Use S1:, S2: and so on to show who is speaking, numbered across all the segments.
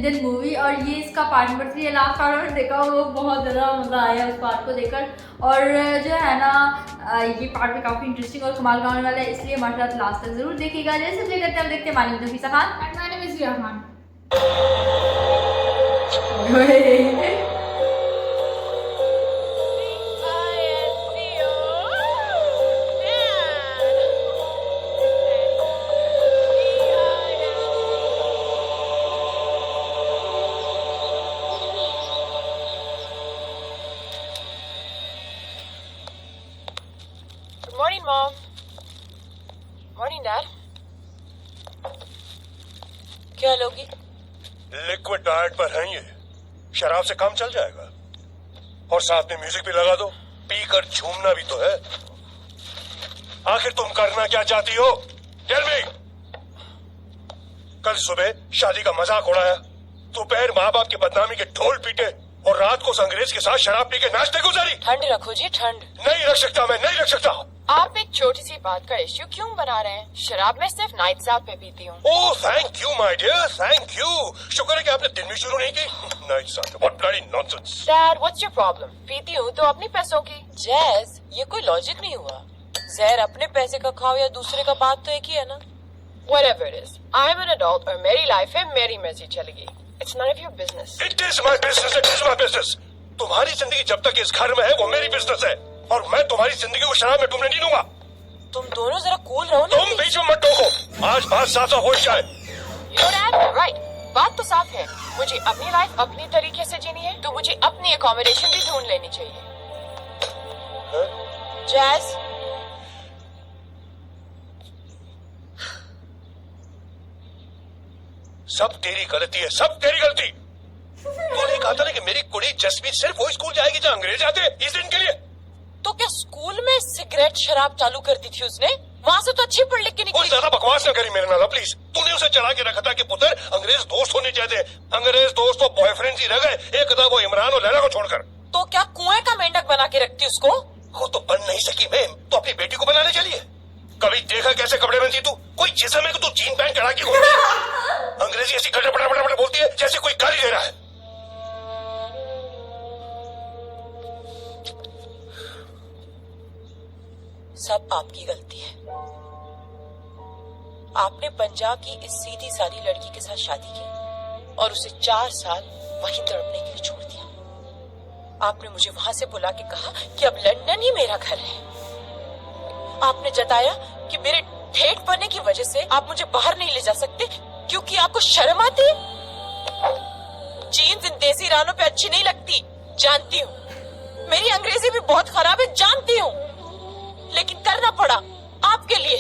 S1: Indian movie, और ये इसका पार्ट नंबर 3 है। लास्ट पार्ट में देखा वो बहुत ज़्यादा मज़ा आया उस पार्ट को देखकर, और जो है ना ये पार्ट भी काफ़ी इंटरेस्टिंग और कमाल का होने वाला है, इसलिए हमारे साथ लास्ट तक जरूर देखिएगा। जैसे प्ले करते हैं हम देखते हैं मानी Nafisa Khan
S2: and my name is Riya Khan.
S3: Morning, Mom. Morning, Dad. क्या लोगी?
S4: लिक्विड डाइट पर है ये, शराब से काम चल जाएगा, और साथ में म्यूजिक भी लगा दो, पीकर झूमना भी तो है। आखिर तुम करना क्या चाहती हो? Tell me. कल सुबह शादी का मजाक उड़ाया, दोपहर माँ बाप की बदनामी के ढोल पीटे, और रात को उस अंग्रेज के साथ शराब पी के नाचते गुजारी।
S3: ठंड रखो जी, ठंड।
S4: नहीं रख सकता, मैं नहीं रख सकता।
S3: आप एक छोटी सी बात का इश्यू क्यों बना रहे हैं? शराब में सिर्फ नाइट्स आउट पे पीती हूँ।
S4: Oh thank you my dear, thank you. शुक्र है कि आपने दिन भी शुरू नहीं की। Nights out, what bloody nonsense.
S3: Dad, what's your problem? पीती हूँ तो अपने पैसों की। जैस, ये कोई लॉजिक नहीं हुआ। जहर अपने पैसे का खाओ या दूसरे का, बात तो एक ही है ना। Whatever it is, I am an adult और मेरी लाइफ है, मेरी मर्जी चलेगी। It's none of your business.
S4: It is my business, it is my business। तुम्हारी जिंदगी जब तक इस घर में है वो मेरी बिजनेस है, और मैं तुम्हारी जिंदगी को शराब में डूबने नहीं दूंगा।
S3: तुम दोनों जरा कूल रहो ना।
S4: तुम बीच में मत टोको, आज बात साफ साफ हो जाए।
S3: Your dad, right? बात तो साफ है। मुझे अपनी लाइफ अपनी तरीके से जीनी है, तो मुझे अपनी अकोमोडेशन भी ढूंढ लेनी चाहिए। जैस,
S4: सब तेरी गलती है, सब तेरी गलती। तूने कहा था ना कि मेरी कुड़ी जसमीत सिर्फ वही स्कूल जाएगी जहाँ अंग्रेज आते हैं इस दिन के लिए।
S3: तो क्या स्कूल में सिगरेट शराब चालू कर दी थी उसने? वहाँ से तो अच्छी पढ़ लिख के
S4: कुछ
S3: निकली।
S4: ज्यादा बकवास न करी मेरे नाला प्लीज। तूने उसे चढ़ा के रखा था कि पुत्र अंग्रेज दोस्त होने चाहिए। अंग्रेज दोस्त तो बॉयफ्रेंड ही रह गए, एक था वो इमरान और लैला को छोड़कर।
S3: तो क्या कुएं का मेंढक बना के रखती उसको?
S4: वो तो बन नहीं सकी मैम, तो अपनी बेटी को बनाने चलिए। कभी देखा कैसे कपड़े पहनती तू? कोई जिस्म है कि तू जीन पैंट चढ़ा के घूमती है? अंग्रेजी ऐसी गड़बड़ बोलती है जैसे कोई गाली दे रहा है।
S3: सब आपकी गलती है। आपने पंजाब की इस सीधी सादी लड़की के साथ शादी की और उसे 4 साल वहीं तड़पने के लिए छोड़ दिया। आपने मुझे वहां से बुला के कहा कि अब लंदन ही मेरा घर है। आपने जताया कि मेरे ठेठ पड़ने की वजह से आप मुझे बाहर नहीं ले जा सकते क्योंकि आपको शर्म आती है। जीन्स इन देसी रानों पे अच्छी नहीं लगती, जानती हूँ। मेरी अंग्रेजी भी बहुत खराब है, जानती हूँ, लेकिन करना पड़ा आपके लिए।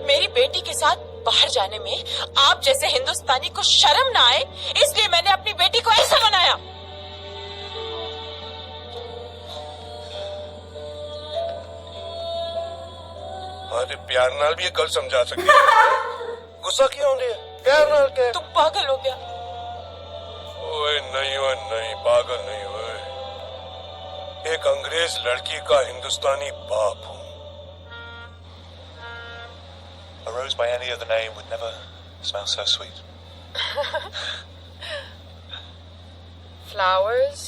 S3: मेरी बेटी के साथ बाहर जाने में आप जैसे हिंदुस्तानी को शर्म ना आए, इसलिए मैंने अपनी बेटी को ऐसा बनाया।
S4: अरे प्यार नाल भी ये गल समझा सकती है। गुस्सा क्यों हो रही है? प्यार नाल क्या?
S3: तुम पागल हो गया।
S4: ओए नहीं पागल नहीं हुए। एक अंग्रेज लड़की का हिंदुस्तानी बाप हूँ।
S5: A rose by any other name would never smell so sweet.
S3: Flowers,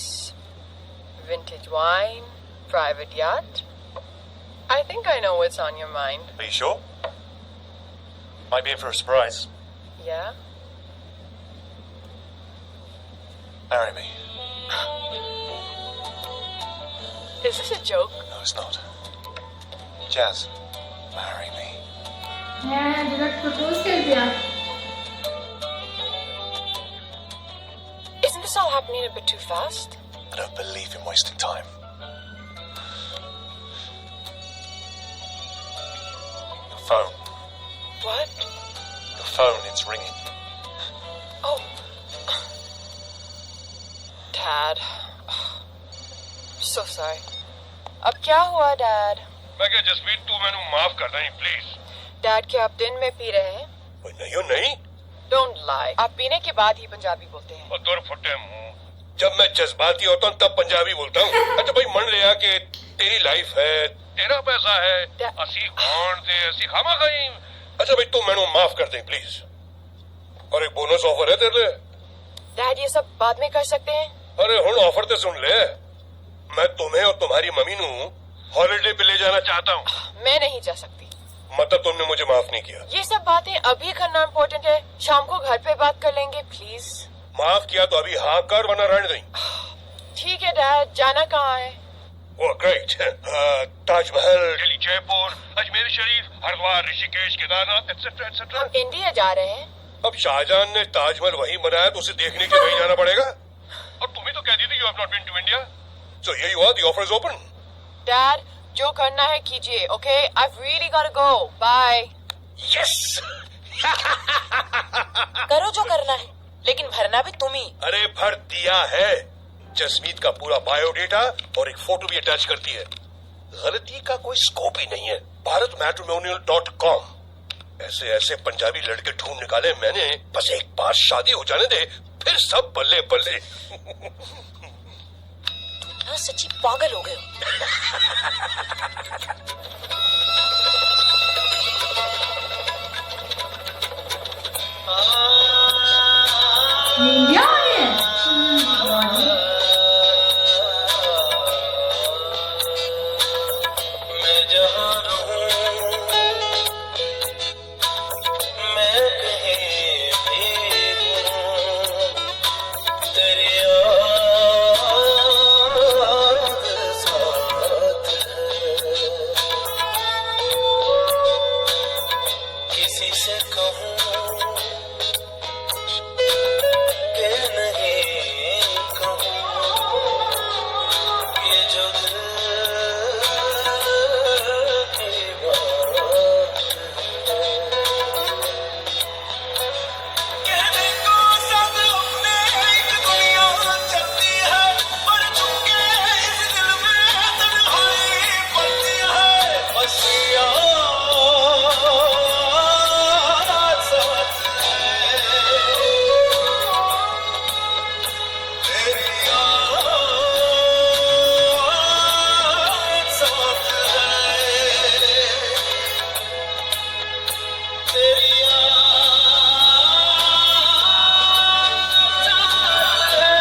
S3: vintage wine, private yacht. I think I know what's on your mind.
S5: Are you sure? Might be in for a surprise.
S3: Yeah?
S5: Marry me.
S3: Is this a joke?
S5: No, it's not. Jazz, marry me.
S2: Direct propose कर दिया।
S3: Isn't this all happening a bit too fast?
S5: I don't believe in wasting time. Your phone.
S3: What?
S5: Your phone, it's ringing.
S3: Oh. Dad. So sorry. अब क्या हुआ, Dad?
S4: मैं क्या जसमीत, तू मैंने माफ कर दे प्लीज।
S3: Dad, क्या आप दिन में पी रहे हैं?
S4: नहीं।
S3: Don't lie. आप पीने के बाद ही पंजाबी बोलते हैं।
S4: और दूर फटे मुंह। जब मैं जज्बाती होता हूँ तब पंजाबी बोलता हूँ। अच्छा भाई मन लिया कि तेरी लाइफ है, तेरा पैसा है, असी कौन थे, असी खामा खाई। अच्छा भाई तू मैंने माफ कर दे प्लीज। और एक बोनस ऑफर है तेरे लिए।
S3: डैड ये सब बाद में कर सकते हैं।
S4: अरे हुण ऑफर तो सुन ले, मैं तुम्हें और तुम्हारी मम्मी नू हॉलिडे पे ले जाना चाहता हूँ।
S3: मैं नहीं जा सकती।
S4: मतलब तुमने मुझे माफ नहीं किया?
S3: ये सब बातें अभी करना इम्पोर्टेंट है, शाम को घर पे बात कर लेंगे प्लीज।
S4: माफ किया तो अभी हाँ कर, वरना रहने दें।
S3: ठीक है डैड, जाना कहाँ है?
S4: Oh great, Taj Mahal, Delhi, Jaipur, Ajmer Sharif, Haridwar, Rishikesh, Kedarnath etcetera etcetera.
S3: हम इंडिया जा रहे हैं।
S4: अब शाहजहां ने ताजमहल वहीं बनाया तो उसे देखने के लिए वहीं जाना पड़ेगा। और तुम ही तो कहती थी you have not been to India. So here you are, the offer is open.
S3: Dad जो करना है कीजिए, okay? I really got to go, bye.
S4: Yes.
S3: करो जो करना है, लेकिन भरना भी तुम ही।
S4: अरे भर दिया है, जसमीत का पूरा बायोडेटा और एक फोटो भी अटैच करती है। गलती का कोई स्कोप ही नहीं है। BharatMatrimonial.com। ऐसे ऐसे पंजाबी लड़के ढूंढ निकाले मैंने, बस एक बार शादी हो जाने दे, फिर सब बल्ले बल्ले।
S3: तुम सच्ची पागल हो गए हो।
S2: ये इंडिया आ गए हैं?
S6: मैं जहाँ रहूं, मैं कहीं भी हूँ, तेरी याद साथ है। किसी से कहूँ कि नहीं कहूँ, ये जो दिल की बात कहने को सब अपने एक दुनिया चलती है, पर चुके इस दिल में तन्हाई पड़ती है। बस याद साथ है, तेरी याद साथ है, तेरी याद साथ है।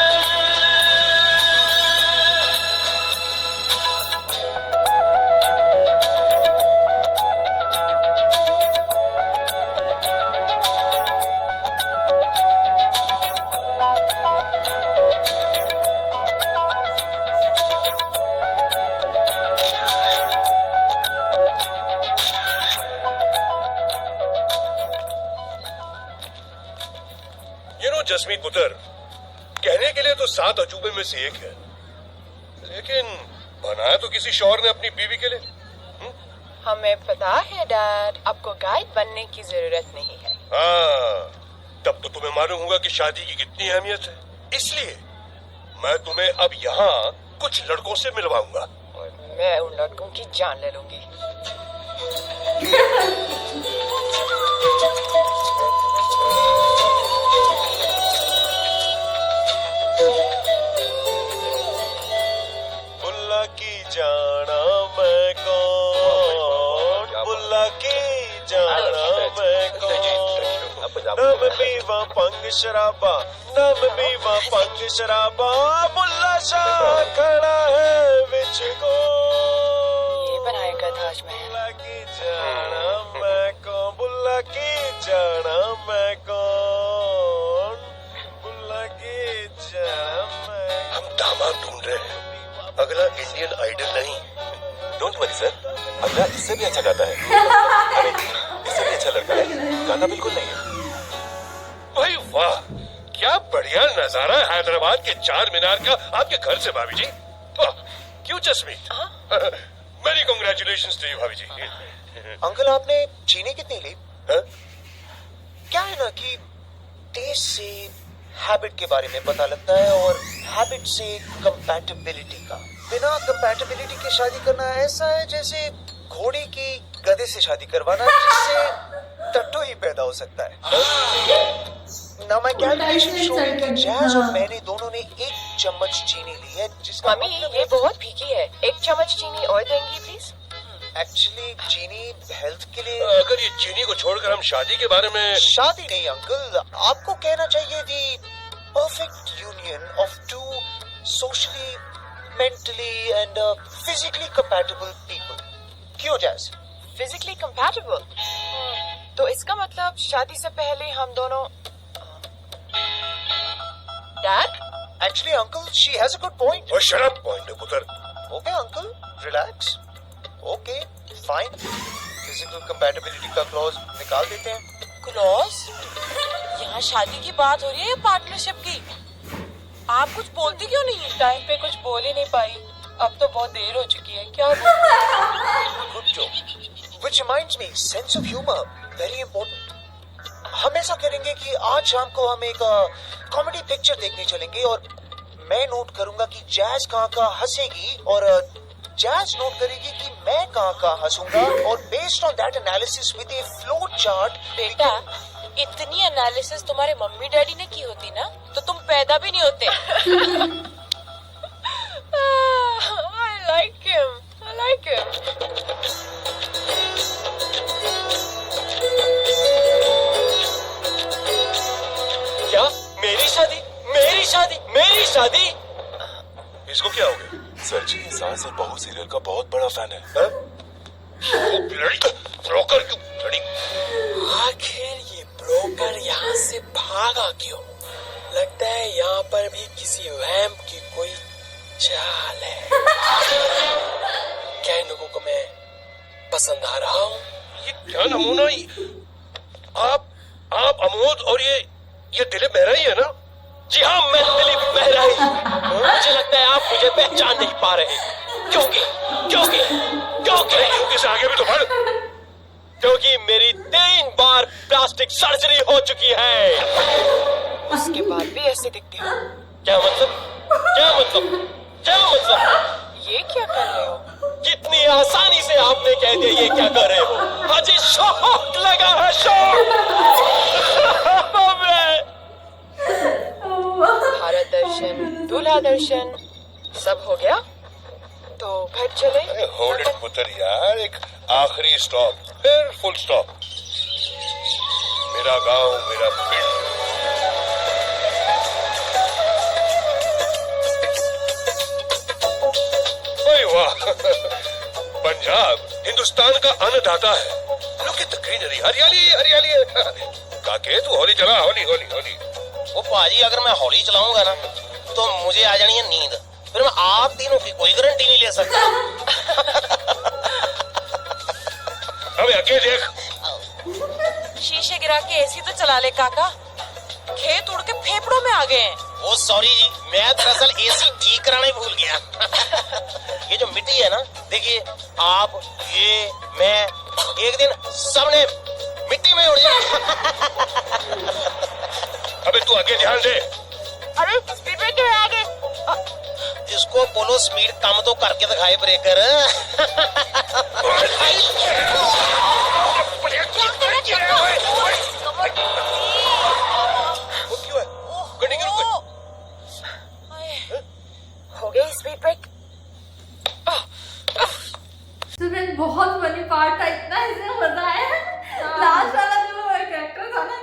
S4: यू नो जसमीत पुत्र, कहने के लिए तो 7 अजूबे में से एक है, लेकिन बनाया तो किसी शौहर ने अपनी बीवी के लिए।
S3: हमें पता है डैड, आपको गाइड बनने की जरूरत नहीं है।
S4: हाँ, तब तो तुम्हें मालूम होगा कि शादी की कितनी अहमियत है। इसलिए मैं तुम्हें अब यहाँ कुछ लड़कों से मिलवाऊंगा।
S3: और मैं उन लड़कों की जान ले लूंगी।
S6: बुल्ला की जाना मैं कौन, बुल्ला की जाना मैं कौन। नम पीवा पंग शराबा, नम पीवा पंग शराबा, बुल्ला शाह खड़ा है विच को।
S3: ये बनाएगा ताजमहल।
S6: बुल्ला की जाना मैं कौन, बुल्ला की जाना मैं कौन, बुल्ला की जाना मैं।
S4: हम दामाद ढूंढ रहे हैं, अगला इंडियन आइडल नहीं।
S5: डोंट वरी सर, अगला इससे भी अच्छा गाता है। अरे इससे भी अच्छा लड़का है, गाना बिल्कुल नहीं है।
S4: भाई वाह, क्या बढ़िया नजारा है हैदराबाद के चार मीनार का आपके घर से भाभी जी। वाह, क्यों जसमीत? मेरी कांग्रेचुलेशंस टू यू भाभी जी।
S6: अंकल आपने चीनी कितनी ली?
S4: हाँ?
S6: क्या है ना कि टेस्ट से हैबिट के बारे में पता लगता है और हैबिट से कंपैटिबिलिटी का। बिना कंपैटिबिलिटी के शादी करना ऐसा है जैसे घोड़े की गधे से शादी करवाना, जिससे टट्टू ही पैदा हो सकता है। ना मैं कैलकुलेशन शो रही थी, जैज और मैंने दोनों ने 1 चम्मच चीनी ली है, जिसका
S3: मम्मी ये बहुत फीकी है, 1 चम्मच चीनी और देंगी प्लीज?
S6: एक्चुअली चीनी हेल्थ के लिए
S4: अगर ये चीनी को छोड़कर हम शादी के बारे में
S6: शादी नहीं अंकल, आपको कहना चाहिए the perfect union of two socially, mentally and physically compatible people. क्यों जैस?
S3: Physically compatible? तो इसका मतलब शादी से पहले हम दोनों डैड?
S6: Actually uncle she has a good point.
S4: और शराब पॉइंट है पुत्र।
S6: Okay uncle, relax. Okay fine, physical compatibility का क्लॉज निकाल देते हैं।
S3: क्लॉज? यहाँ शादी की बात हो रही है या पार्टनरशिप की? आप कुछ बोलती क्यों नहीं? टाइम पे कुछ बोल ही नहीं पाई। अब तो बहुत देर हो चुकी है। क्या
S6: good joke. Which reminds me, sense of humour very important. हम ऐसा करेंगे कि आज शाम को हम एक कॉमेडी पिक्चर देखने चलेंगे और मैं नोट करूंगा कि जैज कहाँ हंसेगी और जैज नोट करेगी कि मैं कहाँ हंसूंगा, और based on that analysis with A flow chart.
S3: बेटा, इतनी एनालिसिस तुम्हारे मम्मी डैडी ने की होती ना तो तुम पैदा भी नहीं होते। I like him. I like him.
S5: क्या? मेरी शादी? मेरी शादी? मेरी शादी?
S4: इसको क्या हो गया?
S5: सर जी, ये सास और बहू सीरियल का बहुत बड़ा फैन है।
S4: ब्रोकर क्यों लड़ी?
S7: आखिर ये ब्रोकर यहाँ से भागा क्यों? लगता है यहाँ पर भी किसी वैम्प की कोई चाल है। क्या इन लोगों को मैं पसंद आ रहा हूँ?
S4: ये क्या नमूना? आप अमोद और ये दिलीप मेहरा ही है ना?
S7: जी हाँ, मैं दिलीप मेहरा ही। मुझे लगता है आप मुझे पहचान नहीं पा रहे। क्योंकि
S4: से आगे भी तो बढ़।
S7: क्योंकि मेरी 3 बार प्लास्टिक सर्जरी हो चुकी है।
S3: उसके बाद भी ऐसे दिखते हो।
S7: क्या मतलब?
S3: ये क्या कर रहे हो?
S7: कितनी आसानी से आपने कह दिया ये क्या कर रहे हो? मुझे शौक लगा है, शौक।
S3: भारत दर्शन, दूल्हा दर्शन, सब हो गया तो घर चले।
S4: होल्ड इट पुत्र यार, एक आखिरी स्टॉप फिर फुल स्टॉप। मेरा गांव मेरा पिंड। ओए वाह, पंजाब हिंदुस्तान का अन्नदाता है। लुक एट द ग्रीनरी, हरियाली हरियाली है। काके तू होली चला, होली होली होली।
S8: वो पाजी, अगर मैं हौली चलाऊंगा ना तो मुझे आ जानी है नींद। फिर मैं आप तीनों की कोई गारंटी नहीं ले सकता।
S4: अबे आगे देख।
S3: शीशे गिरा के एसी तो चला ले काका। खेत उड़ के फेफड़ों में आ गए हैं।
S8: वो सॉरी जी, मैं दरअसल एसी ठीक कराना ही भूल गया। ये जो मिट्टी है ना, देखिए आप, ये, मैं, एक दिन सबने मिट्टी में उड़ जाए।
S4: अबे तू आगे ध्यान दे।
S3: अरे स्पीड ब्रेकर है आगे।
S8: इसको बोलो स्पीड कम तो करके दिखाए ब्रेकर।
S4: वो क्यों है? गड्डी क्यों रुक गई?
S3: हो गई स्पीड ब्रेक।
S1: तो फ्रेंड बहुत फनी पार्ट था, इतना इसमें मजा आया। लास्ट वाला जो कैरेक्टर था ना,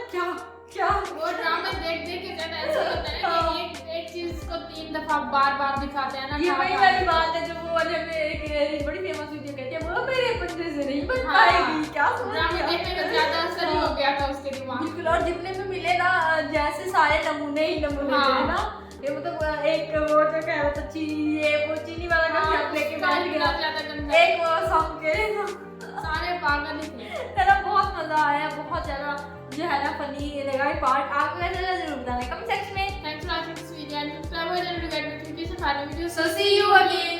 S1: क्या
S2: वो ड्रामा देख के ज्यादा ऐसा होता है कि एक चीज को 3 दफा बार दिखाते हैं ना।
S1: ये वही वाली बात है जो वो वाले में एक बड़ी फेमस वीडियो कहती है, वो मेरे पंजे से नहीं बन
S2: हाँ।
S1: पाएगी। क्या समझ
S2: ड्रामा
S1: गया?
S2: देखने का ज्यादा असर ही हो गया था उसके दिमाग में।
S1: बिल्कुल, और जितने में मिले ना, जैसे सारे नमूने ही नमूने
S2: हाँ।
S1: थे ना। ये मतलब एक वो जो कह रहा था वो चीनी वाला का शब्द लेके बैठ गया।
S2: ज्यादा गंदा।
S1: एक वो सॉन्ग के
S2: सारे पागल ही थे।
S1: तेरा बहुत मजा आया, बहुत ज्यादा जो है ना फनी लगा ये पार्ट। आपको कैसा लगा जरूर बताना कमेंट सेक्शन में।
S2: Thanks for watching this video and subscribe to get notification for new videos. So see you again.